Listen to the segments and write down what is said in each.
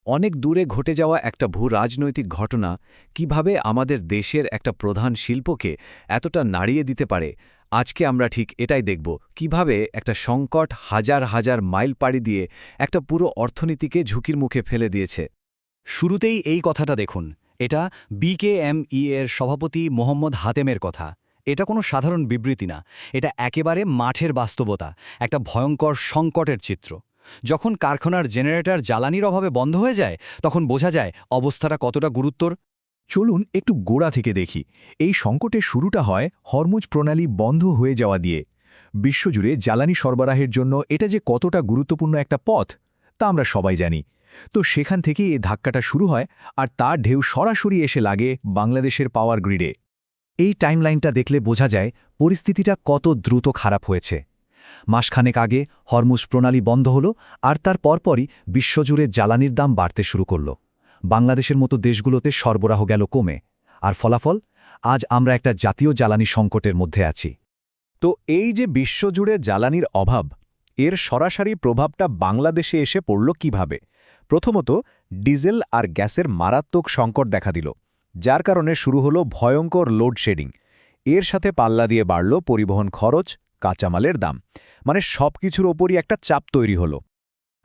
অনেক দূরে ঘটে যাওয়া একটা ভূ-রাজনৈতিক ঘটনা কিভাবে আমাদের দেশের একটা প্রধান শিল্পকে এতটা নাড়িয়ে দিতে পারে, আজকে আমরা ঠিক এটাই দেখব কিভাবে একটা সংকট হাজার হাজার মাইল পাড়ি দিয়ে একটা পুরো অর্থনীতিকে ঝুঁকির মুখে ফেলে দিয়েছে। শুরুতেই এই কথাটা দেখুন, এটা বিকেএমই এর সভাপতি মোহাম্মদ হাতেমের কথা। এটা কোনো সাধারণ বিবৃতি না, এটা একেবারে মাঠের বাস্তবতা, একটা ভয়ঙ্কর সংকটের চিত্র। যখন কারখানার জেনারেটর জ্বালানির অভাবে বন্ধ হয়ে যায়, তখন বোঝা যায় অবস্থাটা কতটা গুরুতর। চলুন একটু গোড়া থেকে দেখি। এই সংকটের শুরুটা হয় হরমুজ প্রণালী বন্ধ হয়ে যাওয়া দিয়ে। বিশ্বজুড়ে জ্বালানি সরবরাহের জন্য এটা যে কতটা গুরুত্বপূর্ণ একটা পথ, তা আমরা সবাই জানি। তো সেখান থেকেই এই ধাক্কাটা শুরু হয়, আর তার ঢেউ সরাসরি এসে লাগে বাংলাদেশের পাওয়ার গ্রিডে। এই টাইমলাইনটা দেখলে বোঝা যায় পরিস্থিতিটা কত দ্রুত খারাপ হয়েছে। মাসখানেক আগে হরমুজ প্রণালী বন্ধ হলো, আর তার পরপরই বিশ্বজুড়ে জ্বালানির দাম বাড়তে শুরু করল। বাংলাদেশের মতো দেশগুলোতে সরবরাহ গেল কমে, আর ফলাফল আজ আমরা একটা জাতীয় জ্বালানি সংকটের মধ্যে আছি। তো এই যে বিশ্বজুড়ে জ্বালানির অভাব, এর সরাসরি প্রভাবটা বাংলাদেশে এসে পড়ল কিভাবে? প্রথমত, ডিজেল আর গ্যাসের মারাত্মক সংকট দেখা দিল, যার কারণে শুরু হলো ভয়ঙ্কর লোডশেডিং। এর সাথে পাল্লা দিয়ে বাড়ল পরিবহন খরচ, কাঁচামালের দাম, মানে সবকিছুর ওপরই একটা চাপ তৈরি হলো।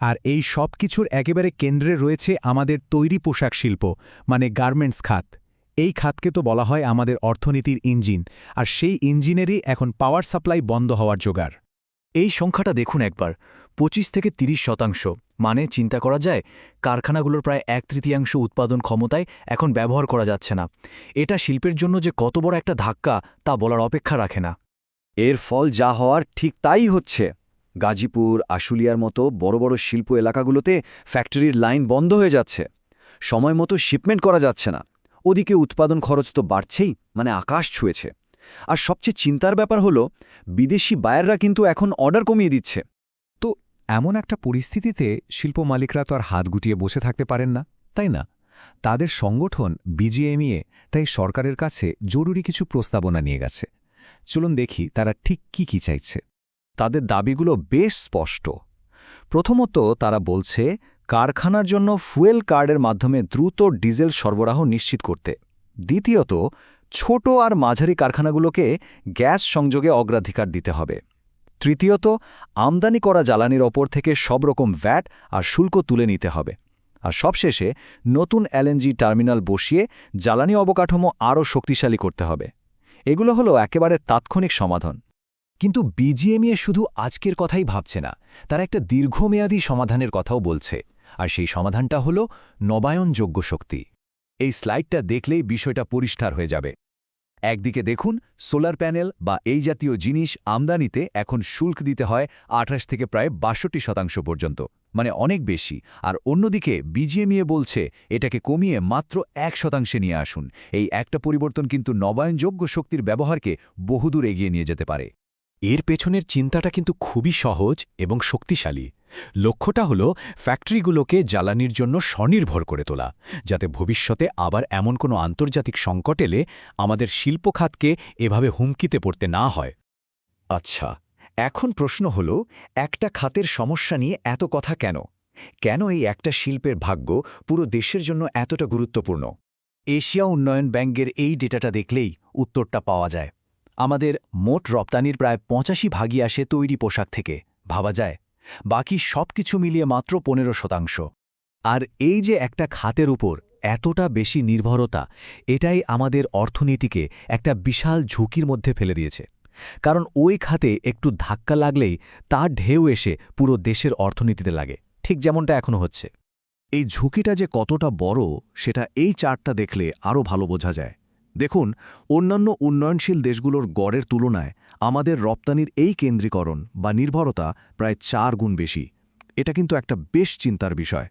আর এই সব কিছুর একেবারে কেন্দ্রে রয়েছে আমাদের তৈরি পোশাক শিল্প, মানে গার্মেন্টস খাত। এই খাতকে তো বলা হয় আমাদের অর্থনীতির ইঞ্জিন, আর সেই ইঞ্জিনেরই এখন পাওয়ার সাপ্লাই বন্ধ হওয়ার জোগাড়। এই সংখ্যাটা দেখুন একবার, 25 থেকে 30%, মানে চিন্তা করা যায় কারখানাগুলোর প্রায় 1/3 উৎপাদন ক্ষমতায় এখন ব্যবহার করা যাচ্ছে না। এটা শিল্পের জন্য যে কত বড় একটা ধাক্কা, তা বলার অপেক্ষা রাখে না। এর ফল যা হওয়ার ঠিক তাই হচ্ছে। গাজীপুর, আশুলিয়ার মতো বড় বড় শিল্প এলাকাগুলোতে ফ্যাক্টরির লাইন বন্ধ হয়ে যাচ্ছে, সময় মতো শিপমেন্ট করা যাচ্ছে না। ওদিকে উৎপাদন খরচ তো বাড়ছেই, মানে আকাশ ছুঁয়েছে। আর সবচেয়ে চিন্তার ব্যাপার হলো, বিদেশি বায়াররা কিন্তু এখন অর্ডার কমিয়ে দিচ্ছে। তো এমন একটা পরিস্থিতিতে শিল্প মালিকরা তো আর হাত গুটিয়ে বসে থাকতে পারেন না, তাই না? তাদের সংগঠন বিজিএমইএ তাই সরকারের কাছে জরুরি কিছু প্রস্তাবনা নিয়ে গেছে। চলুন দেখি তারা ঠিক কি চাইছে। তাদের দাবিগুলো বেশ স্পষ্ট। প্রথমত, তারা বলছে কারখানার জন্য ফুয়েল কার্ডের মাধ্যমে দ্রুত ডিজেল সরবরাহ নিশ্চিত করতে। দ্বিতীয়ত, ছোট আর মাঝারি কারখানাগুলোকে গ্যাস সংযোগে অগ্রাধিকার দিতে হবে। তৃতীয়ত, আমদানি করা জ্বালানির ওপর থেকে সব রকম ভ্যাট আর শুল্ক তুলে নিতে হবে। আর সবশেষে নতুন এলএনজি টার্মিনাল বসিয়ে জ্বালানি অবকাঠামো আরও শক্তিশালী করতে হবে। এগুলো হলো একেবারে তাৎক্ষণিক সমাধান। কিন্তু বিজিএমইএ শুধু আজকের কথাই ভাবছে না, তারা একটা দীর্ঘমেয়াদী সমাধানের কথাও বলছে, আর সেই সমাধানটা হল নবায়নযোগ্য শক্তি। এই স্লাইডটা দেখলেই বিষয়টা পরিষ্কার হয়ে যাবে। একদিকে দেখুন, সোলার প্যানেল বা এই জাতীয় জিনিস আমদানিতে এখন শুল্ক দিতে হয় 28 থেকে প্রায় 62% পর্যন্ত, মানে অনেক বেশি। আর অন্যদিকে বিজিএমইএ বলছে এটাকে কমিয়ে মাত্র 1% নিয়ে আসুন। এই একটা পরিবর্তন কিন্তু নবায়নযোগ্য শক্তির ব্যবহারকে বহুদূর এগিয়ে নিয়ে যেতে পারে। এর পেছনের চিন্তাটা কিন্তু খুবই সহজ এবং শক্তিশালী। লক্ষ্যটা হল ফ্যাক্টরিগুলোকে জ্বালানির জন্য স্বনির্ভর করে তোলা, যাতে ভবিষ্যতে আবার এমন কোনো আন্তর্জাতিক সংকট এলে আমাদের শিল্প খাতকে এভাবে হুমকিতে পড়তে না হয়। আচ্ছা, এখন প্রশ্ন হল, একটা খাতের সমস্যা নিয়ে এত কথা কেন? কেন এই একটা শিল্পের ভাগ্য পুরো দেশের জন্য এতটা গুরুত্বপূর্ণ? এশিয়া উন্নয়ন ব্যাংকের এই ডেটাটা দেখলেই উত্তরটা পাওয়া যায়। আমাদের মোট রপ্তানির প্রায় 85% আসে তৈরি পোশাক থেকে, ভাবা যায়। বাকি সব কিছু মিলিয়ে মাত্র 15%। আর এই যে একটা খাতের উপর এতটা বেশি নির্ভরতা, এটাই আমাদের অর্থনীতিকে একটা বিশাল ঝুঁকির মধ্যে ফেলে দিয়েছে। কারণ ওই খাতে একটু ধাক্কা লাগলেই তার ঢেউ এসে পুরো দেশের অর্থনীতিতে লাগে, ঠিক যেমনটা এখনো হচ্ছে। এই ঝুঁকিটা যে কতটা বড়, সেটা এই চার্টটা দেখলে আরও ভালো বোঝা যায়। দেখুন, অন্যান্য উন্নয়নশীল দেশগুলোর গড়ের তুলনায় আমাদের রপ্তানির এই কেন্দ্রীকরণ বা নির্ভরতা প্রায় 4 গুণ বেশি। এটা কিন্তু একটা বেশ চিন্তার বিষয়।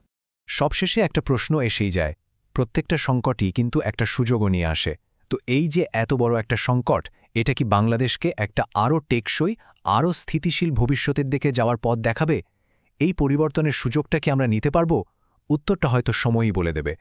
সবশেষে একটা প্রশ্ন এসেই যায়, প্রত্যেকটা সংকটই কিন্তু একটা সুযোগও নিয়ে আসে। তো এই যে এত বড় একটা সংকট, এটা কি বাংলাদেশকে একটা আরও টেকসই, আরও স্থিতিশীল ভবিষ্যতের দিকে যাওয়ার পথ দেখাবে? এই পরিবর্তনের সুযোগটা কি আমরা নিতে পারব? উত্তরটা হয়তো সময়ই বলে দেবে।